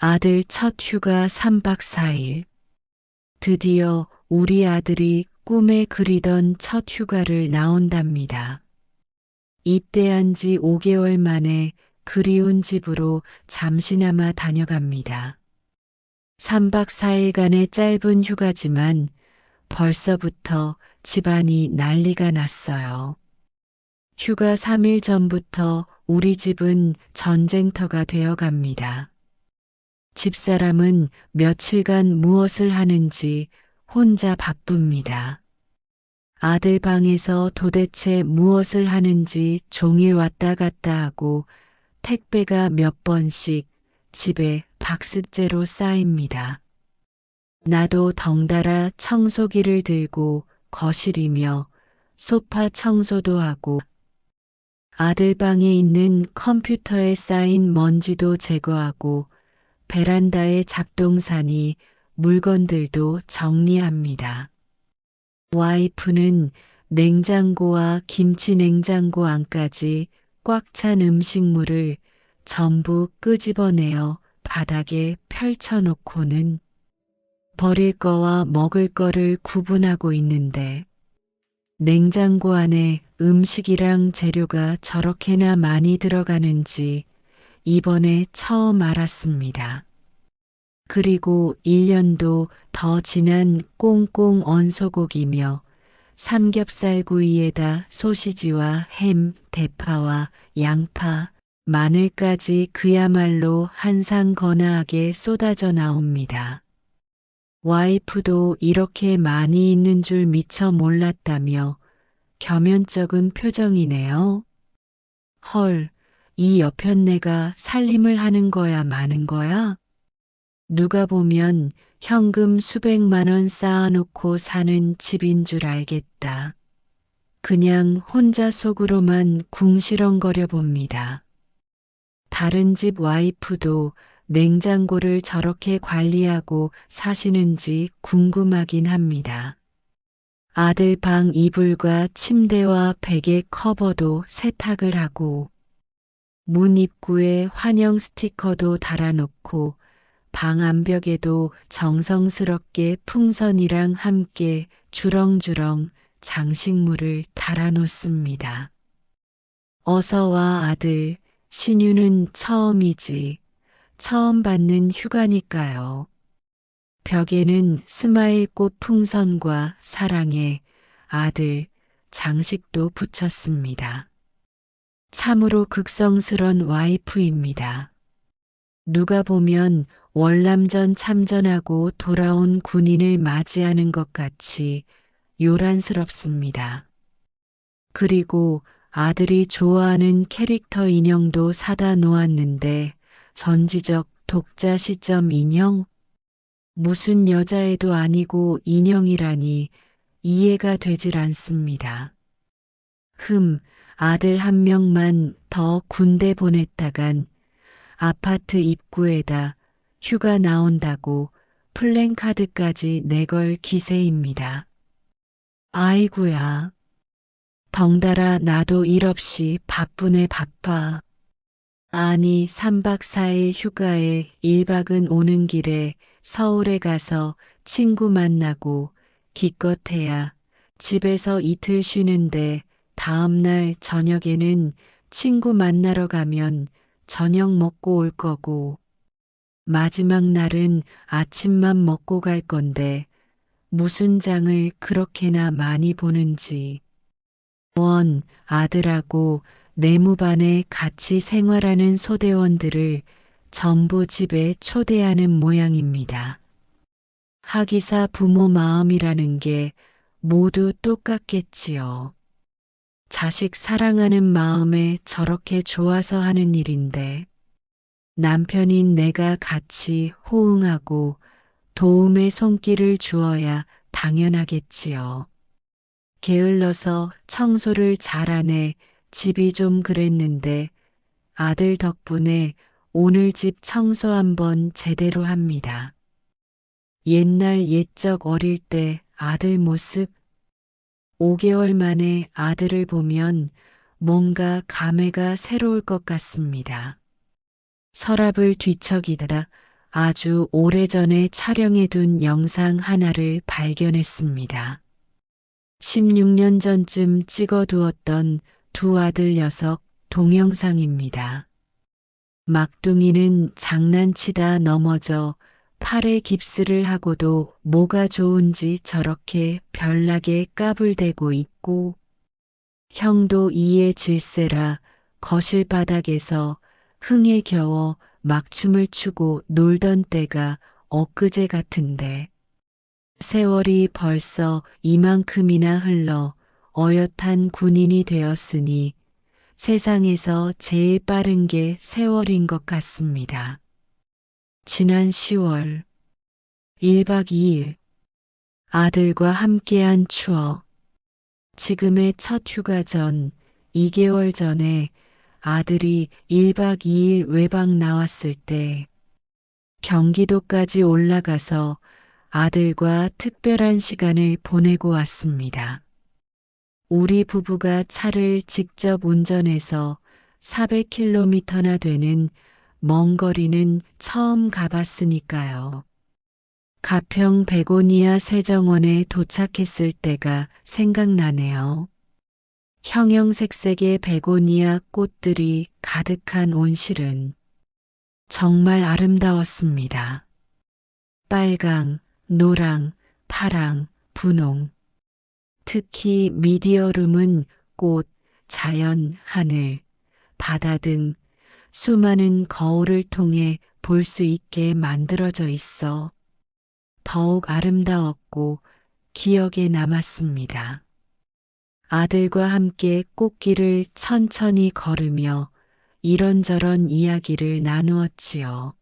아들 첫 휴가 3박 4일. 드디어 우리 아들이 꿈에 그리던 첫 휴가를 나온답니다. 입대한 지 5개월 만에 그리운 집으로 잠시나마 다녀갑니다. 3박 4일간의 짧은 휴가지만 벌써부터 집안이 난리가 났어요. 휴가 3일 전부터 우리 집은 전쟁터가 되어 갑니다. 집사람은 며칠간 무엇을 하는지 혼자 바쁩니다. 아들 방에서 도대체 무엇을 하는지 종일 왔다 갔다 하고 택배가 몇 번씩 집에 박스째로 쌓입니다. 나도 덩달아 청소기를 들고 거실이며 소파 청소도 하고 아들 방에 있는 컴퓨터에 쌓인 먼지도 제거하고 베란다의 잡동사니 물건들도 정리합니다. 와이프는 냉장고와 김치 냉장고 안까지 꽉 찬 음식물을 전부 끄집어내어 바닥에 펼쳐놓고는 버릴 거와 먹을 거를 구분하고 있는데 냉장고 안에 음식이랑 재료가 저렇게나 많이 들어가는지 이번에 처음 알았습니다. 그리고 1년도 더 지난 꽁꽁 언 소고기며 삼겹살 구이에다 소시지와 햄, 대파와 양파, 마늘까지 그야말로 한상건아하게 쏟아져 나옵니다. 와이프도 이렇게 많이 있는 줄 미처 몰랐다며 겸연쩍은 표정이네요. 헐, 이 여편네가 살림을 하는 거야 마는 거야? 누가 보면 현금 수백만 원 쌓아놓고 사는 집인 줄 알겠다. 그냥 혼자 속으로만 궁시렁거려 봅니다. 다른 집 와이프도 냉장고를 저렇게 관리하고 사시는지 궁금하긴 합니다. 아들 방 이불과 침대와 베개 커버도 세탁을 하고 문 입구에 환영 스티커도 달아놓고 방 안벽에도 정성스럽게 풍선이랑 함께 주렁주렁 장식물을 달아놓습니다. 어서 와 아들, 신유는 처음이지. 처음 받는 휴가니까요. 벽에는 스마일꽃 풍선과 사랑의 아들 장식도 붙였습니다. 참으로 극성스런 와이프입니다. 누가 보면 월남전 참전하고 돌아온 군인을 맞이하는 것 같이 요란스럽습니다. 그리고 아들이 좋아하는 캐릭터 인형도 사다 놓았는데 전지적 독자 시점 인형? 무슨 여자애도 아니고 인형이라니 이해가 되질 않습니다. 아들 한 명만 더 군대 보냈다간 아파트 입구에다 휴가 나온다고 플랜카드까지 내걸 기세입니다. 아이구야. 덩달아 나도 일 없이 바쁘네 바빠. 아니 3박 4일 휴가에 1박은 오는 길에 서울에 가서 친구 만나고 기껏해야 집에서 이틀 쉬는데 다음날 저녁에는 친구 만나러 가면 저녁 먹고 올 거고 마지막 날은 아침만 먹고 갈 건데 무슨 장을 그렇게나 많이 보는지. 아들하고 내무반에 같이 생활하는 소대원들을 전부 집에 초대하는 모양입니다. 하기사 부모 마음이라는 게 모두 똑같겠지요. 자식 사랑하는 마음에 저렇게 좋아서 하는 일인데 남편인 내가 같이 호응하고 도움의 손길을 주어야 당연하겠지요. 게을러서 청소를 잘하네 집이 좀 그랬는데 아들 덕분에 오늘 집 청소 한번 제대로 합니다. 옛날 옛적 어릴 때 아들 모습 5개월 만에 아들을 보면 뭔가 감회가 새로울 것 같습니다. 서랍을 뒤척이다 아주 오래전에 촬영해둔 영상 하나를 발견했습니다. 16년 전쯤 찍어두었던 두 아들 녀석 동영상입니다. 막둥이는 장난치다 넘어져 팔에 깁스를 하고도 뭐가 좋은지 저렇게 별나게 까불대고 있고, 형도 이에 질세라 거실 바닥에서 흥에 겨워 막춤을 추고 놀던 때가 엊그제 같은데, 세월이 벌써 이만큼이나 흘러 어엿한 군인이 되었으니 세상에서 제일 빠른 게 세월인 것 같습니다. 지난 10월 1박 2일 아들과 함께한 추억. 지금의 첫 휴가 전 2개월 전에 아들이 1박 2일 외박 나왔을 때 경기도까지 올라가서 아들과 특별한 시간을 보내고 왔습니다. 우리 부부가 차를 직접 운전해서 400km나 되는 먼 거리는 처음 가봤으니까요. 가평 베고니아 세정원에 도착했을 때가 생각나네요. 형형색색의 베고니아 꽃들이 가득한 온실은 정말 아름다웠습니다. 빨강, 노랑, 파랑, 분홍. 특히 미디어룸은 꽃, 자연, 하늘, 바다 등 수많은 거울을 통해 볼 수 있게 만들어져 있어 더욱 아름다웠고 기억에 남았습니다. 아들과 함께 꽃길을 천천히 걸으며 이런저런 이야기를 나누었지요.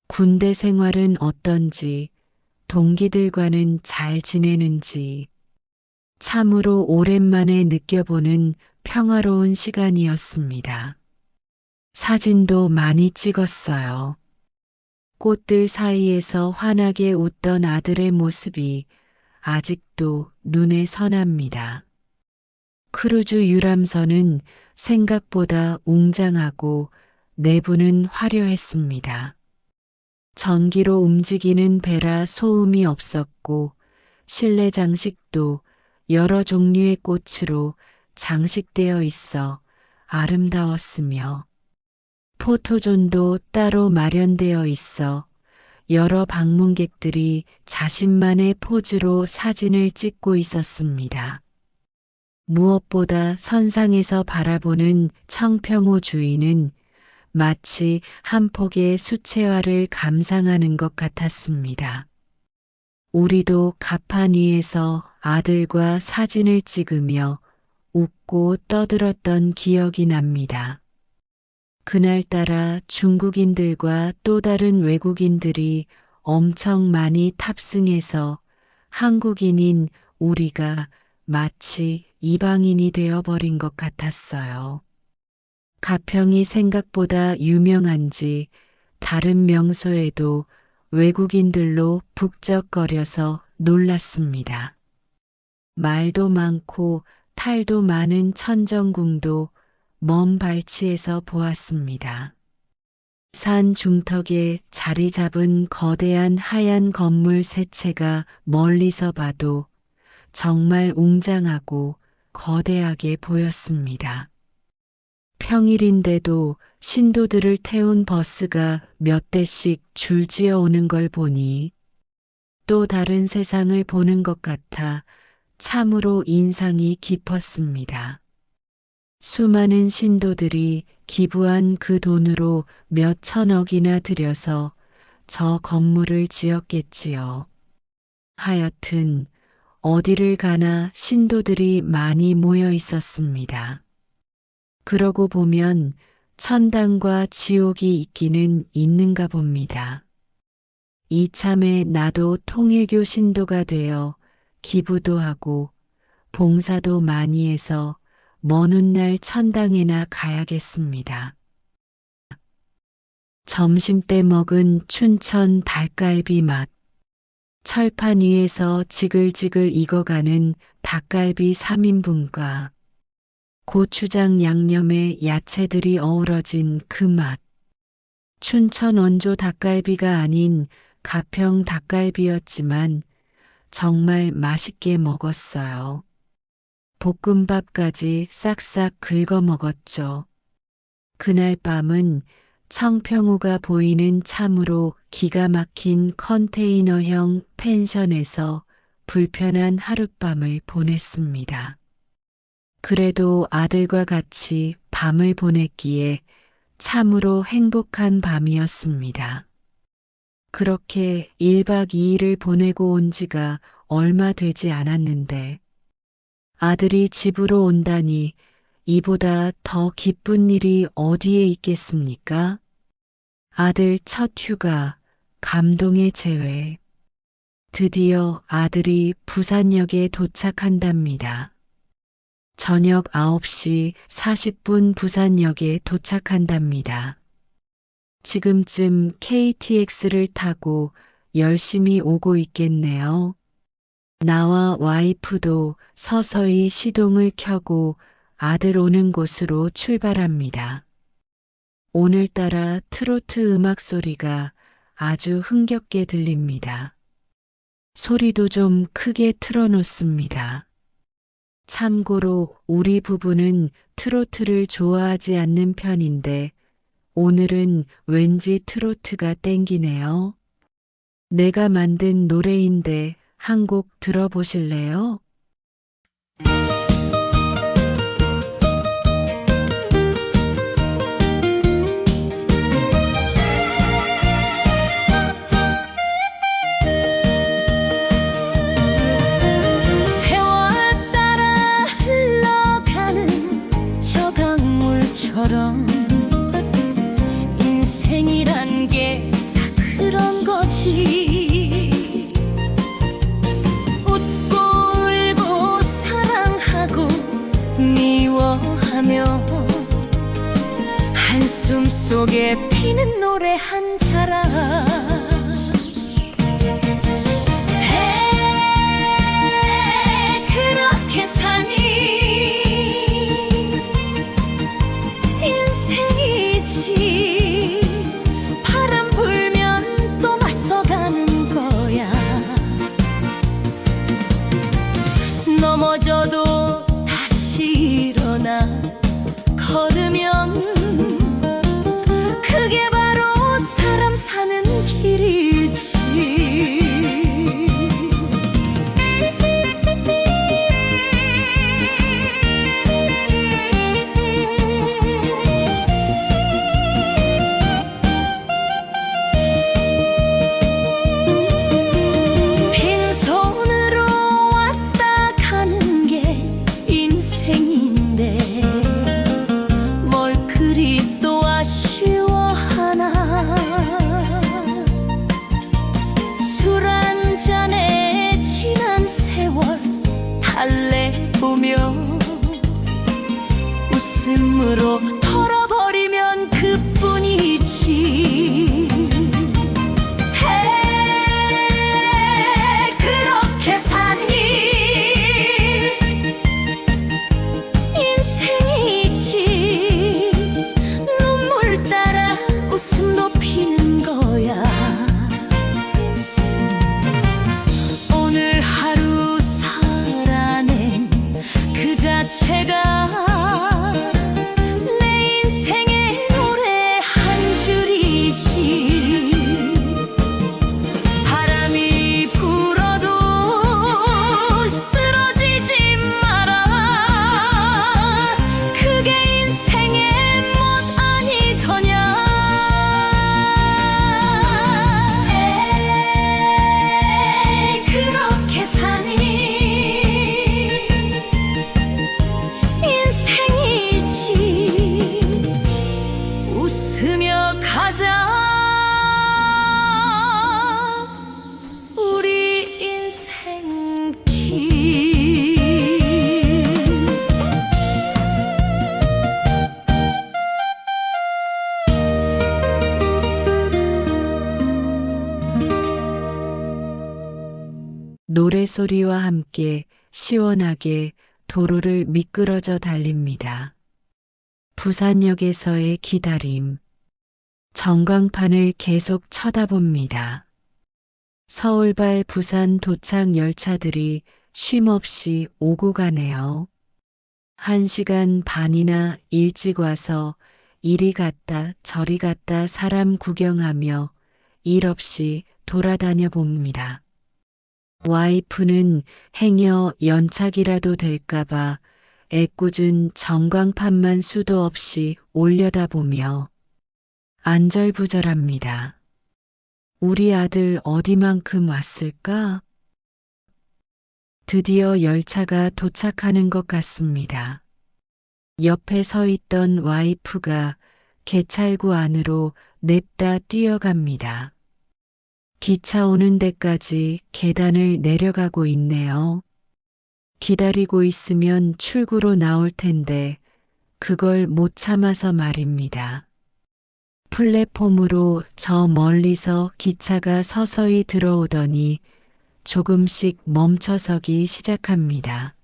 군대 생활은 어떤지, 동기들과는 잘 지내는지, 참으로 오랜만에 느껴보는 평화로운 시간이었습니다. 사진도 많이 찍었어요. 꽃들 사이에서 환하게 웃던 아들의 모습이 아직도 눈에 선합니다. 크루즈 유람선은 생각보다 웅장하고 내부는 화려했습니다. 전기로 움직이는 배라 소음이 없었고 실내 장식도 여러 종류의 꽃으로 장식되어 있어 아름다웠으며 포토존도 따로 마련되어 있어 여러 방문객들이 자신만의 포즈로 사진을 찍고 있었습니다. 무엇보다 선상에서 바라보는 청평호 주위는 마치 한 폭의 수채화를 감상하는 것 같았습니다. 우리도 갑판 위에서 아들과 사진을 찍으며 웃고 떠들었던 기억이 납니다. 그날따라 중국인들과 또 다른 외국인들이 엄청 많이 탑승해서 한국인인 우리가 마치 이방인이 되어버린 것 같았어요. 가평이 생각보다 유명한지 다른 명소에도 외국인들로 북적거려서 놀랐습니다. 말도 많고 탈도 많은 천정궁도 먼 발치에서 보았습니다. 산 중턱에 자리 잡은 거대한 하얀 건물 세 채가 멀리서 봐도 정말 웅장하고 거대하게 보였습니다. 평일인데도 신도들을 태운 버스가 몇 대씩 줄지어 오는 걸 보니 또 다른 세상을 보는 것 같아 참으로 인상이 깊었습니다. 수많은 신도들이 기부한 그 돈으로 몇 천억이나 들여서 저 건물을 지었겠지요. 하여튼 어디를 가나 신도들이 많이 모여 있었습니다. 그러고 보면 천당과 지옥이 있기는 있는가 봅니다. 이참에 나도 통일교 신도가 되어 기부도 하고 봉사도 많이 해서 먼 훗날 천당에나 가야겠습니다. 점심때 먹은 춘천 닭갈비 맛. 철판 위에서 지글지글 익어가는 닭갈비 3인분과 고추장 양념에 야채들이 어우러진 그 맛. 춘천 원조 닭갈비가 아닌 가평 닭갈비였지만 정말 맛있게 먹었어요. 볶음밥까지 싹싹 긁어 먹었죠. 그날 밤은 청평호가 보이는 참으로 기가 막힌 컨테이너형 펜션에서 불편한 하룻밤을 보냈습니다. 그래도 아들과 같이 밤을 보냈기에 참으로 행복한 밤이었습니다. 그렇게 1박 2일을 보내고 온 지가 얼마 되지 않았는데 아들이 집으로 온다니 이보다 더 기쁜 일이 어디에 있겠습니까? 아들 첫 휴가, 감동의 재회. 드디어 아들이 부산역에 도착한답니다. 저녁 9시 40분 부산역에 도착한답니다. 지금쯤 KTX를 타고 열심히 오고 있겠네요. 나와 와이프도 서서히 시동을 켜고 아들 오는 곳으로 출발합니다. 오늘따라 트로트 음악 소리가 아주 흥겹게 들립니다. 소리도 좀 크게 틀어놓습니다. 참고로 우리 부부는 트로트를 좋아하지 않는 편인데 오늘은 왠지 트로트가 땡기네요. 내가 만든 노래인데 한 곡 들어보실래요? 세월 따라 흘러가는 저 강물처럼 인생이란 게 다 그런 거지. 웃고 울고 사랑하고 미워하며 한숨 속에 피는 노래 한 자락. 그렇게 사니 인생이지. 바람 불면 또 맞서가는 거야. 넘어져도 다시 일어나 걸으면 그게 바로 사람 사는 길이지. 빈손으로 왔다 가는 게 인생인데 뭘 그리 또 아쉬워하나. 술 한 잔에 지난 세월 달래보며 웃음으로 털어버리면 그뿐이지. 그렇게 사니 인생이지. 눈물 따라 웃음도 피는 거야. 오늘 하루 살아낸 그 자체가 내 인생의 노래 한 줄이지. 바람이 불어도 쓰러지지 마라. 그게 인생의 멋 아니더냐. 그렇게 사니 인생이지. 웃으며 가자 우리 인생길. 노래소리와 함께 시원하게 도로를 미끄러져 달립니다. 부산역에서의 기다림. 전광판을 계속 쳐다봅니다. 서울발 부산 도착 열차들이 쉼없이 오고 가네요. 1시간 반이나 일찍 와서 이리 갔다 저리 갔다 사람 구경하며 일 없이 돌아다녀 봅니다. 와이프는 행여 연착이라도 될까봐 애꿎은 전광판만 수도 없이 올려다보며 안절부절합니다. 우리 아들 어디만큼 왔을까? 드디어 열차가 도착하는 것 같습니다. 옆에 서 있던 와이프가 개찰구 안으로 냅다 뛰어갑니다. 기차 오는 데까지 계단을 내려가고 있네요. 기다리고 있으면 출구로 나올 텐데 그걸 못 참아서 말입니다. 플랫폼으로 저 멀리서 기차가 서서히 들어오더니 조금씩 멈춰서기 시작합니다.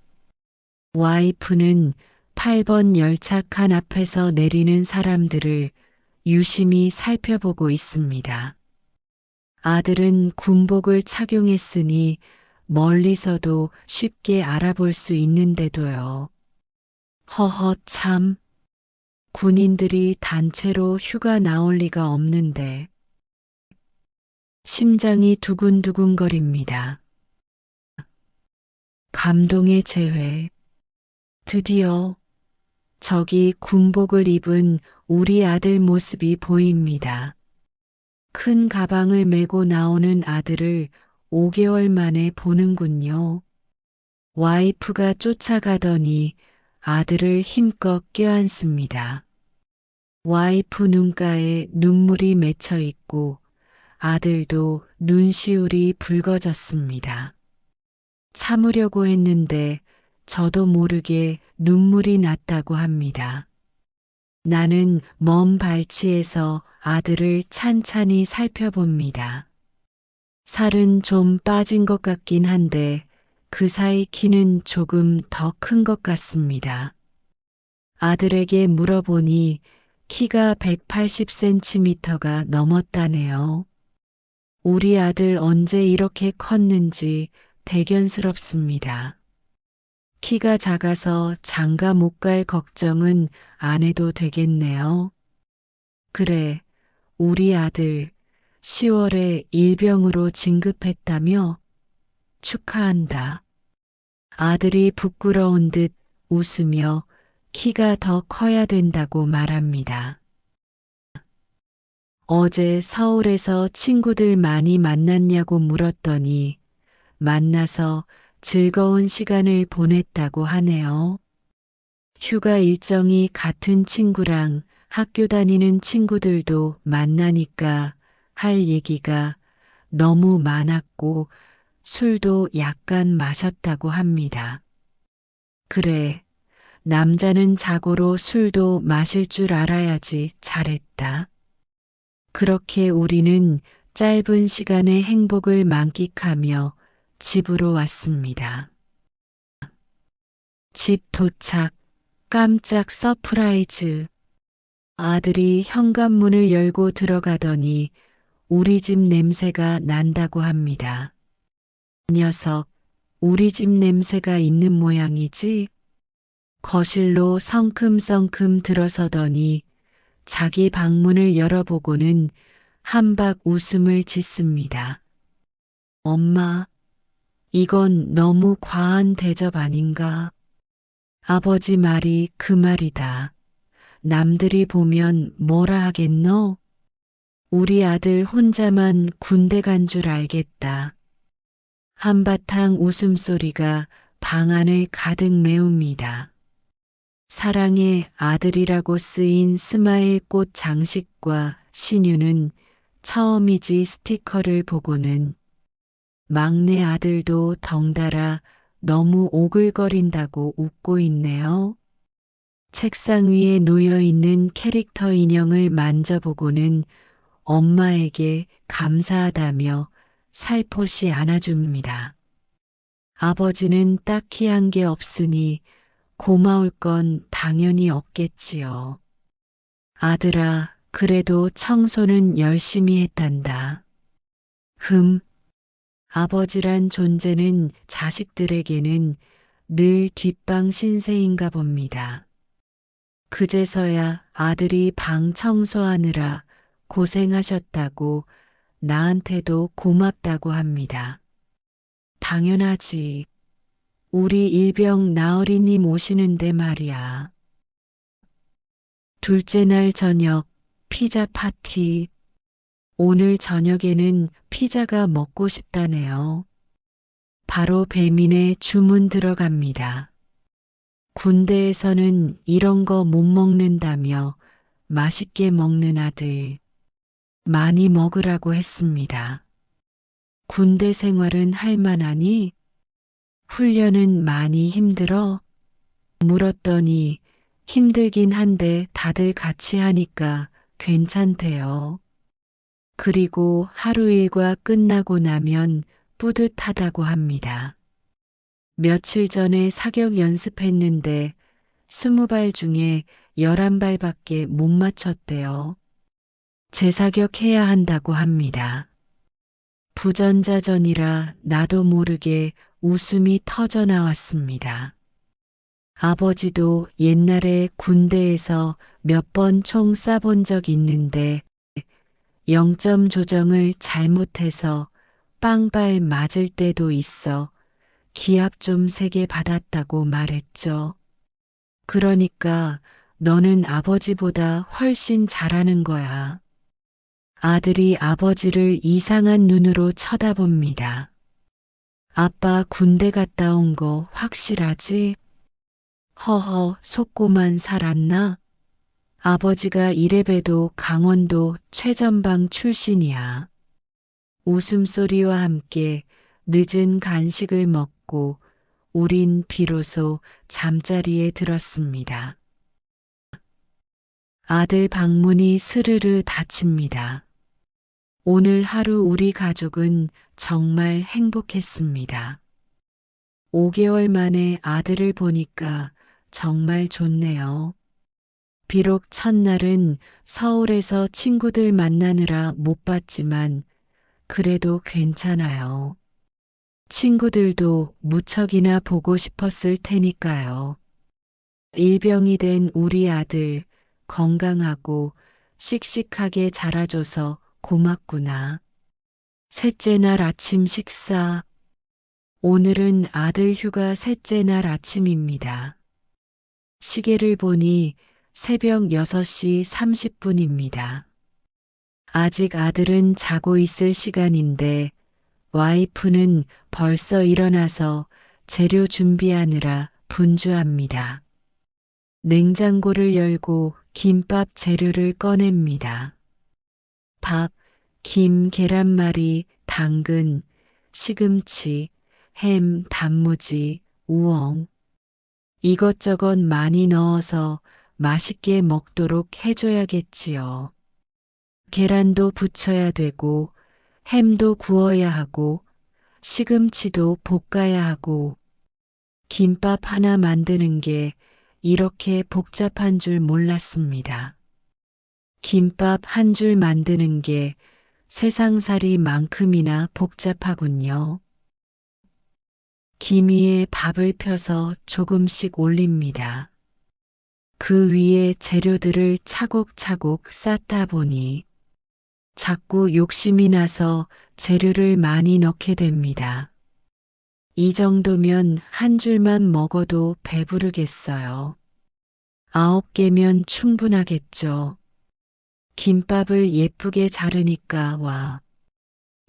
와이프는 8번 열차 칸 앞에서 내리는 사람들을 유심히 살펴보고 있습니다. 아들은 군복을 착용했으니 멀리서도 쉽게 알아볼 수 있는데도요. 허허 참, 군인들이 단체로 휴가 나올 리가 없는데. 심장이 두근두근거립니다. 감동의 재회. 드디어 저기 군복을 입은 우리 아들 모습이 보입니다. 큰 가방을 메고 나오는 아들을 5개월 만에 보는군요. 와이프가 쫓아가더니 아들을 힘껏 껴안습니다. 와이프 눈가에 눈물이 맺혀 있고 아들도 눈시울이 붉어졌습니다. 참으려고 했는데 저도 모르게 눈물이 났다고 합니다. 나는 먼 발치에서 아들을 찬찬히 살펴봅니다. 살은 좀 빠진 것 같긴 한데 그 사이 키는 조금 더 큰 것 같습니다. 아들에게 물어보니 키가 180cm가 넘었다네요. 우리 아들 언제 이렇게 컸는지 대견스럽습니다. 키가 작아서 장가 못 갈 걱정은 안 해도 되겠네요. 그래, 우리 아들 10월에 일병으로 진급했다며? 축하한다. 아들이 부끄러운 듯 웃으며 키가 더 커야 된다고 말합니다. 어제 서울에서 친구들 많이 만났냐고 물었더니 만나서 즐거운 시간을 보냈다고 하네요. 휴가 일정이 같은 친구랑 학교 다니는 친구들도 만나니까 할 얘기가 너무 많았고 술도 약간 마셨다고 합니다. 그래, 남자는 자고로 술도 마실 줄 알아야지 잘했다. 그렇게 우리는 짧은 시간의 행복을 만끽하며 집으로 왔습니다. 집 도착, 깜짝 서프라이즈. 아들이 현관문을 열고 들어가더니 우리 집 냄새가 난다고 합니다. 녀석, 우리 집 냄새가 있는 모양이지? 거실로 성큼성큼 들어서더니 자기 방문을 열어보고는 한박 웃음을 짓습니다. 엄마, 이건 너무 과한 대접 아닌가? 아버지 말이 그 말이다. 남들이 보면 뭐라 하겠노? 우리 아들 혼자만 군대 간 줄 알겠다. 한바탕 웃음소리가 방 안을 가득 메웁니다. 사랑의 아들이라고 쓰인 스마일 꽃 장식과 신유는 처음이지 스티커를 보고는 막내 아들도 덩달아 너무 오글거린다고 웃고 있네요. 책상 위에 놓여 있는 캐릭터 인형을 만져보고는 엄마에게 감사하다며 살포시 안아줍니다. 아버지는 딱히 한 게 없으니 고마울 건 당연히 없겠지요. 아들아, 그래도 청소는 열심히 했단다. 아버지란 존재는 자식들에게는 늘 뒷방 신세인가 봅니다. 그제서야 아들이 방 청소하느라 고생하셨다고 나한테도 고맙다고 합니다. 당연하지. 우리 일병 나으리님 오시는데 말이야. 둘째 날 저녁 피자 파티. 오늘 저녁에는 피자가 먹고 싶다네요. 바로 배민의 주문 들어갑니다. 군대에서는 이런 거 못 먹는다며 맛있게 먹는 아들. 많이 먹으라고 했습니다. 군대 생활은 할 만하니? 훈련은 많이 힘들어? 물었더니 힘들긴 한데 다들 같이 하니까 괜찮대요. 그리고 하루 일과 끝나고 나면 뿌듯하다고 합니다. 며칠 전에 사격 연습했는데 20발 중에 11발밖에 못 맞췄대요. 재사격해야 한다고 합니다. 부전자전이라 나도 모르게 웃음이 터져 나왔습니다. 아버지도 옛날에 군대에서 몇 번 총 쏴본 적 있는데 0점 조정을 잘못해서 빵발 맞을 때도 있어 기합 좀 세게 받았다고 말했죠. 그러니까 너는 아버지보다 훨씬 잘하는 거야. 아들이 아버지를 이상한 눈으로 쳐다봅니다. 아빠 군대 갔다 온 거 확실하지? 허허, 속고만 살았나? 아버지가 이래봬도 강원도 최전방 출신이야. 웃음소리와 함께 늦은 간식을 먹고 우린 비로소 잠자리에 들었습니다. 아들 방문이 스르르 닫힙니다. 오늘 하루 우리 가족은 정말 행복했습니다. 5개월 만에 아들을 보니까 정말 좋네요. 비록 첫날은 서울에서 친구들 만나느라 못 봤지만 그래도 괜찮아요. 친구들도 무척이나 보고 싶었을 테니까요. 일병이 된 우리 아들 건강하고 씩씩하게 자라줘서 고맙구나. 셋째 날 아침 식사. 오늘은 아들 휴가 셋째 날 아침입니다. 시계를 보니 새벽 6시 30분입니다. 아직 아들은 자고 있을 시간인데 와이프는 벌써 일어나서 재료 준비하느라 분주합니다. 냉장고를 열고 김밥 재료를 꺼냅니다. 밥, 김, 계란말이, 당근, 시금치, 햄, 단무지, 우엉. 이것저것 많이 넣어서 맛있게 먹도록 해줘야겠지요. 계란도 부쳐야 되고, 햄도 구워야 하고, 시금치도 볶아야 하고, 김밥 하나 만드는 게 이렇게 복잡한 줄 몰랐습니다. 김밥 한 줄 만드는 게 세상살이만큼이나 복잡하군요. 김 위에 밥을 펴서 조금씩 올립니다. 그 위에 재료들을 차곡차곡 쌓다 보니 자꾸 욕심이 나서 재료를 많이 넣게 됩니다. 이 정도면 한 줄만 먹어도 배부르겠어요. 9개면 충분하겠죠. 김밥을 예쁘게 자르니까 와,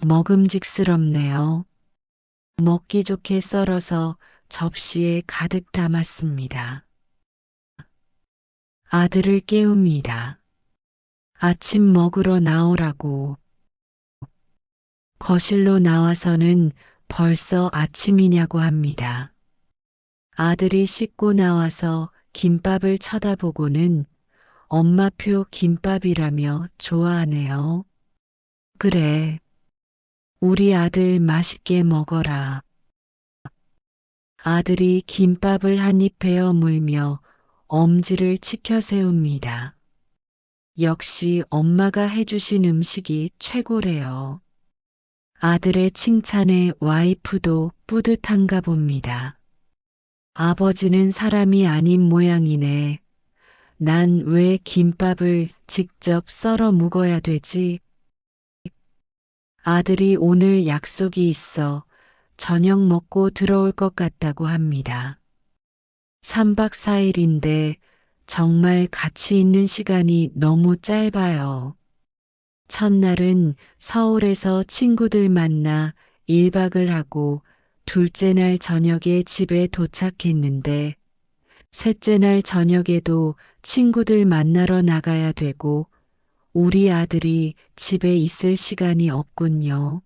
먹음직스럽네요. 먹기 좋게 썰어서 접시에 가득 담았습니다. 아들을 깨웁니다. 아침 먹으러 나오라고. 거실로 나와서는 벌써 아침이냐고 합니다. 아들이 씻고 나와서 김밥을 쳐다보고는 엄마표 김밥이라며 좋아하네요. 그래. 우리 아들 맛있게 먹어라. 아들이 김밥을 한 입 베어 물며 엄지를 치켜 세웁니다. 역시 엄마가 해주신 음식이 최고래요. 아들의 칭찬에 와이프도 뿌듯한가 봅니다. 아버지는 사람이 아닌 모양이네. 난 왜 김밥을 직접 썰어 먹어야 되지? 아들이 오늘 약속이 있어 저녁 먹고 들어올 것 같다고 합니다. 3박 4일인데 정말 가치 있는 시간이 너무 짧아요. 첫날은 서울에서 친구들 만나 1박을 하고 둘째 날 저녁에 집에 도착했는데 셋째 날 저녁에도 친구들 만나러 나가야 되고 우리 아들이 집에 있을 시간이 없군요.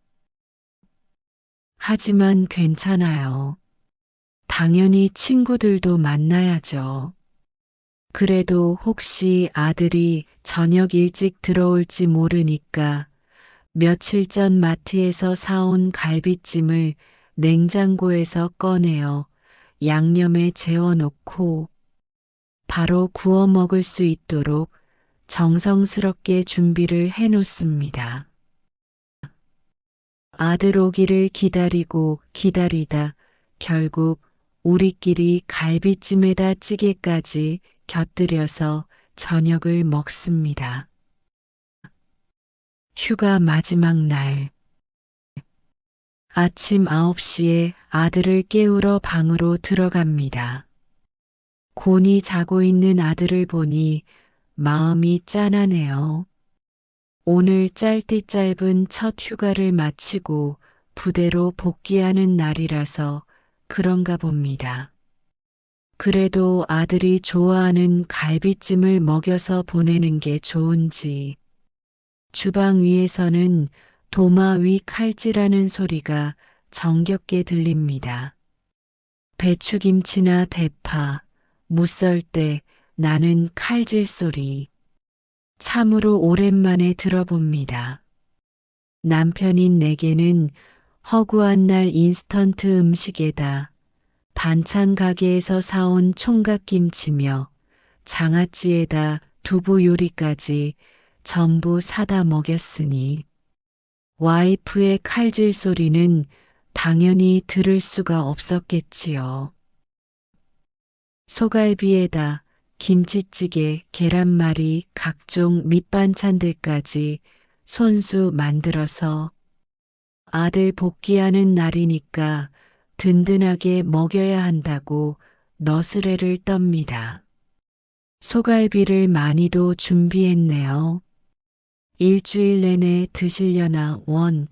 하지만 괜찮아요. 당연히 친구들도 만나야죠. 그래도 혹시 아들이 저녁 일찍 들어올지 모르니까 며칠 전 마트에서 사온 갈비찜을 냉장고에서 꺼내어 양념에 재워놓고 바로 구워 먹을 수 있도록 정성스럽게 준비를 해놓습니다. 아들 오기를 기다리고 기다리다 결국 우리끼리 갈비찜에다 찌개까지 곁들여서 저녁을 먹습니다. 휴가 마지막 날. 아침 9시에 아들을 깨우러 방으로 들어갑니다. 곤히 자고 있는 아들을 보니 마음이 짠하네요. 오늘 짧디 짧은 첫 휴가를 마치고 부대로 복귀하는 날이라서 그런가 봅니다. 그래도 아들이 좋아하는 갈비찜을 먹여서 보내는 게 좋은지 주방 위에서는 도마 위 칼질하는 소리가 정겹게 들립니다. 배추김치나 대파, 무 썰 때 나는 칼질 소리. 참으로 오랜만에 들어봅니다. 남편인 내게는 허구한 날 인스턴트 음식에다 반찬 가게에서 사온 총각김치며 장아찌에다 두부 요리까지 전부 사다 먹였으니 와이프의 칼질 소리는 당연히 들을 수가 없었겠지요. 소갈비에다 김치찌개, 계란말이, 각종 밑반찬들까지 손수 만들어서 아들 복귀하는 날이니까 든든하게 먹여야 한다고 너스레를 떱니다. 소갈비를 많이도 준비했네요. 일주일 내내 드시려나 원.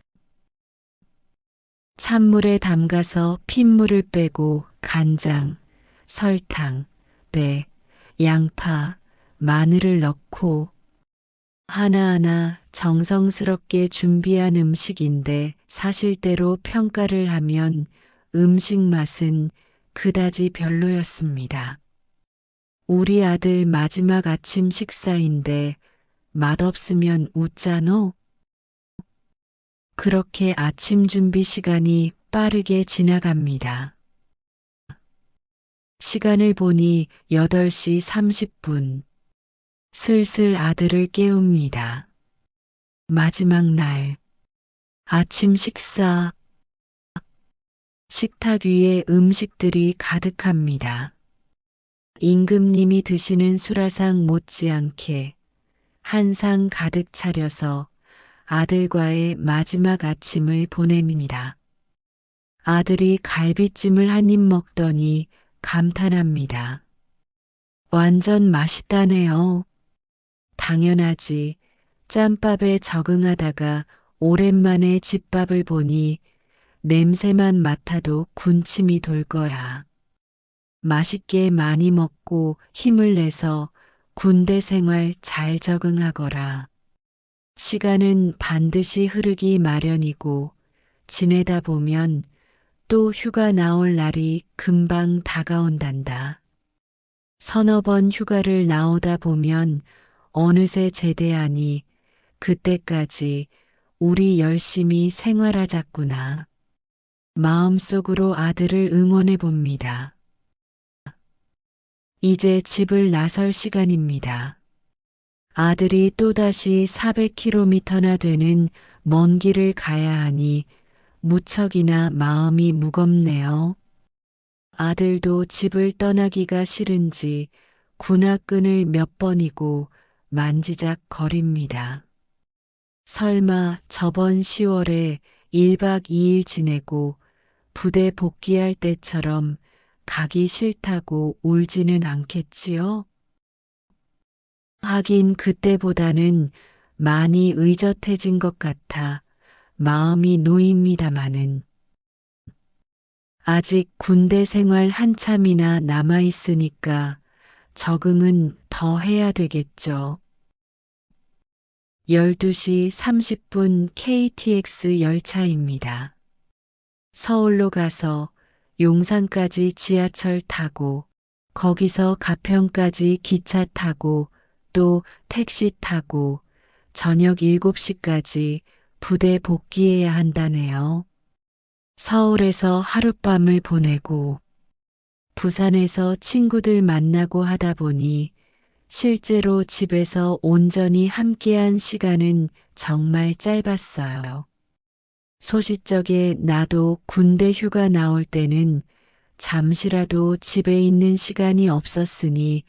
찬물에 담가서 핏물을 빼고 간장, 설탕, 배, 양파, 마늘을 넣고 하나하나 정성스럽게 준비한 음식인데 사실대로 평가를 하면 음식 맛은 그다지 별로였습니다. 우리 아들 마지막 아침 식사인데 맛없으면 웃자노? 그렇게 아침 준비 시간이 빠르게 지나갑니다. 시간을 보니 8시 30분. 슬슬 아들을 깨웁니다. 마지막 날. 아침 식사. 식탁 위에 음식들이 가득합니다. 임금님이 드시는 수라상 못지않게 한 상 가득 차려서 아들과의 마지막 아침을 보냅니다. 아들이 갈비찜을 한 입 먹더니 감탄합니다. 완전 맛있다네요. 당연하지. 짬밥에 적응하다가 오랜만에 집밥을 보니 냄새만 맡아도 군침이 돌 거야. 맛있게 많이 먹고 힘을 내서 군대 생활 잘 적응하거라. 시간은 반드시 흐르기 마련이고 지내다 보면 또 휴가 나올 날이 금방 다가온단다. 서너 번 휴가를 나오다 보면 어느새 제대하니 그때까지 우리 열심히 생활하자꾸나. 마음속으로 아들을 응원해 봅니다. 이제 집을 나설 시간입니다. 아들이 또다시 400km나 되는 먼 길을 가야 하니 무척이나 마음이 무겁네요. 아들도 집을 떠나기가 싫은지 군화끈을 몇 번이고 만지작 거립니다. 설마 저번 10월에 1박 2일 지내고 부대 복귀할 때처럼 가기 싫다고 울지는 않겠지요? 하긴 그때보다는 많이 의젓해진 것 같아 마음이 놓입니다마는 아직 군대 생활 한참이나 남아있으니까 적응은 더 해야 되겠죠. 12시 30분 KTX 열차입니다. 서울로 가서 용산까지 지하철 타고 거기서 가평까지 기차 타고 또 택시 타고 저녁 7시까지 부대 복귀해야 한다네요. 서울에서 하룻밤을 보내고 부산에서 친구들 만나고 하다 보니 실제로 집에서 온전히 함께한 시간은 정말 짧았어요. 소시적에 나도 군대 휴가 나올 때는 잠시라도 집에 있는 시간이 없었으니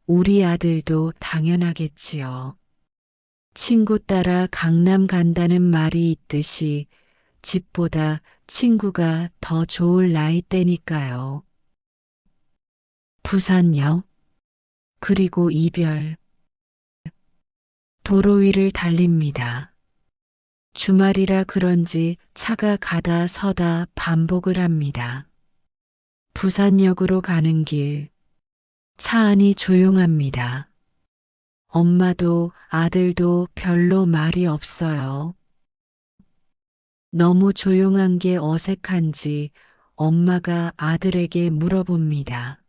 우리 아들도 당연하겠지요. 친구 따라 강남 간다는 말이 있듯이 집보다 친구가 더 좋을 나이대니까요. 부산역, 그리고 이별. 도로 위를 달립니다. 주말이라 그런지 차가 가다 서다 반복을 합니다. 부산역으로 가는 길, 차 안이 조용합니다. 엄마도 아들도 별로 말이 없어요. 너무 조용한 게 어색한지 엄마가 아들에게 물어봅니다.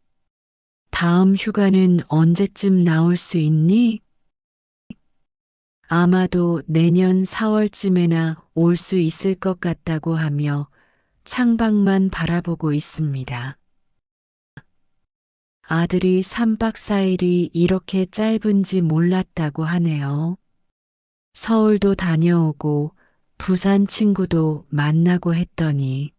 다음 휴가는 언제쯤 나올 수 있니? 아마도 내년 4월쯤에나 올 수 있을 것 같다고 하며 창밖만 바라보고 있습니다. 아들이 3박 4일이 이렇게 짧은지 몰랐다고 하네요. 서울도 다녀오고 부산 친구도 만나고 했더니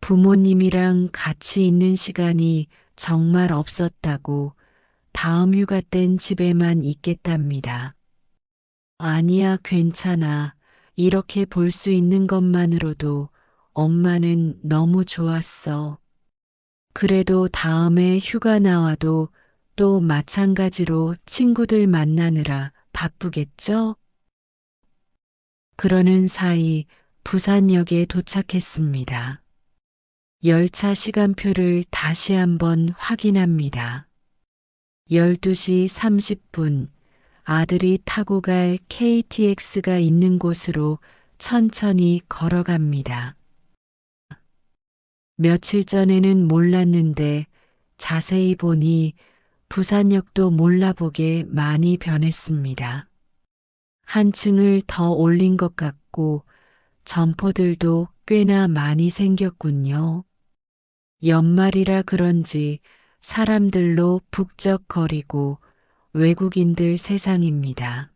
부모님이랑 같이 있는 시간이 정말 없었다고 다음 휴가 땐 집에만 있겠답니다. 아니야, 괜찮아. 이렇게 볼 수 있는 것만으로도 엄마는 너무 좋았어. 그래도 다음에 휴가 나와도 또 마찬가지로 친구들 만나느라 바쁘겠죠? 그러는 사이 부산역에 도착했습니다. 열차 시간표를 다시 한번 확인합니다. 12시 30분 아들이 타고 갈 KTX가 있는 곳으로 천천히 걸어갑니다. 며칠 전에는 몰랐는데 자세히 보니 부산역도 몰라보게 많이 변했습니다. 한 층을 더 올린 것 같고 점포들도 꽤나 많이 생겼군요. 연말이라 그런지 사람들로 북적거리고 외국인들 세상입니다.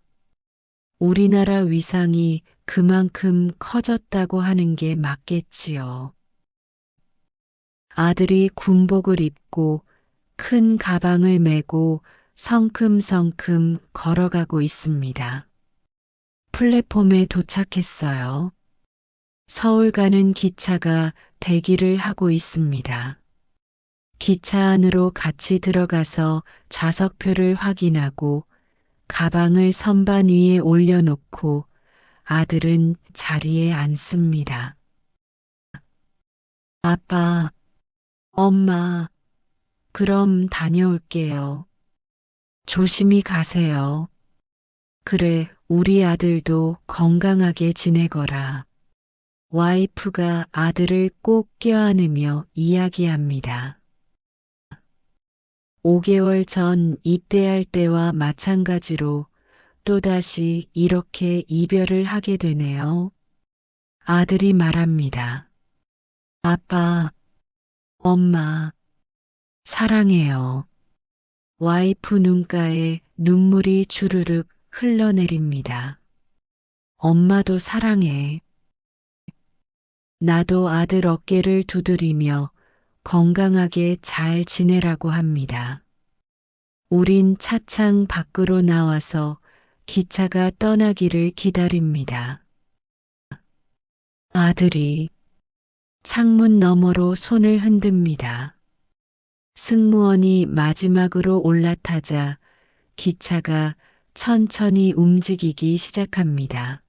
우리나라 위상이 그만큼 커졌다고 하는 게 맞겠지요. 아들이 군복을 입고 큰 가방을 메고 성큼성큼 걸어가고 있습니다. 플랫폼에 도착했어요. 서울 가는 기차가 대기를 하고 있습니다. 기차 안으로 같이 들어가서 좌석표를 확인하고 가방을 선반 위에 올려놓고 아들은 자리에 앉습니다. 아빠, 엄마, 그럼 다녀올게요. 조심히 가세요. 그래, 우리 아들도 건강하게 지내거라. 와이프가 아들을 꼭 껴안으며 이야기합니다. 5개월 전 입대할 때와 마찬가지로 또다시 이렇게 이별을 하게 되네요. 아들이 말합니다. 아빠, 엄마, 사랑해요. 와이프 눈가에 눈물이 주르륵 흘러내립니다. 엄마도 사랑해. 나도 아들 어깨를 두드리며 건강하게 잘 지내라고 합니다. 우린 차창 밖으로 나와서 기차가 떠나기를 기다립니다. 아들이 창문 너머로 손을 흔듭니다. 승무원이 마지막으로 올라타자 기차가 천천히 움직이기 시작합니다.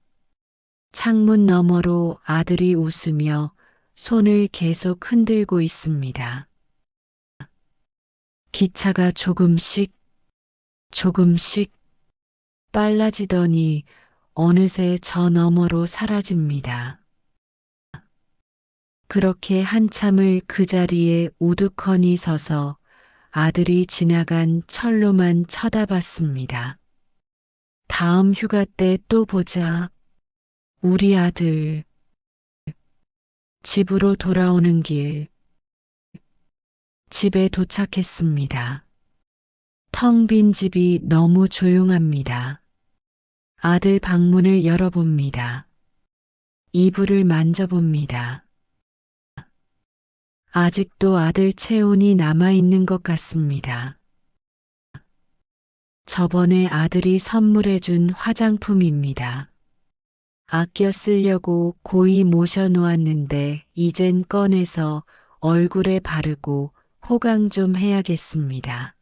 창문 너머로 아들이 웃으며 손을 계속 흔들고 있습니다. 기차가 조금씩 빨라지더니 어느새 저 너머로 사라집니다. 그렇게 한참을 그 자리에 우두커니 서서 아들이 지나간 철로만 쳐다봤습니다. 다음 휴가 때 또 보자. 우리 아들. 집으로 돌아오는 길. 집에 도착했습니다. 텅 빈 집이 너무 조용합니다. 아들 방문을 열어봅니다. 이불을 만져봅니다. 아직도 아들 체온이 남아있는 것 같습니다. 저번에 아들이 선물해준 화장품입니다. 아껴 쓰려고 고이 모셔놓았는데 이젠 꺼내서 얼굴에 바르고 호강 좀 해야겠습니다.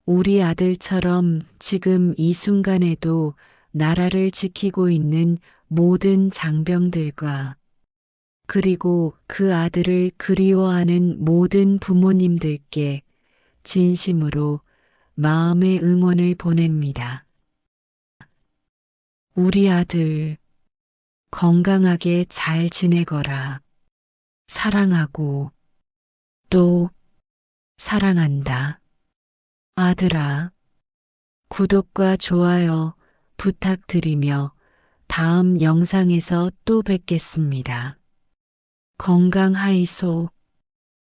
우리 아들처럼 지금 이 순간에도 나라를 지키고 있는 모든 장병들과 그리고 그 아들을 그리워하는 모든 부모님들께 진심으로 마음의 응원을 보냅니다. 우리 아들 건강하게 잘 지내거라. 사랑하고 또 사랑한다. 아들아, 구독과 좋아요 부탁드리며 다음 영상에서 또 뵙겠습니다. 건강하이소.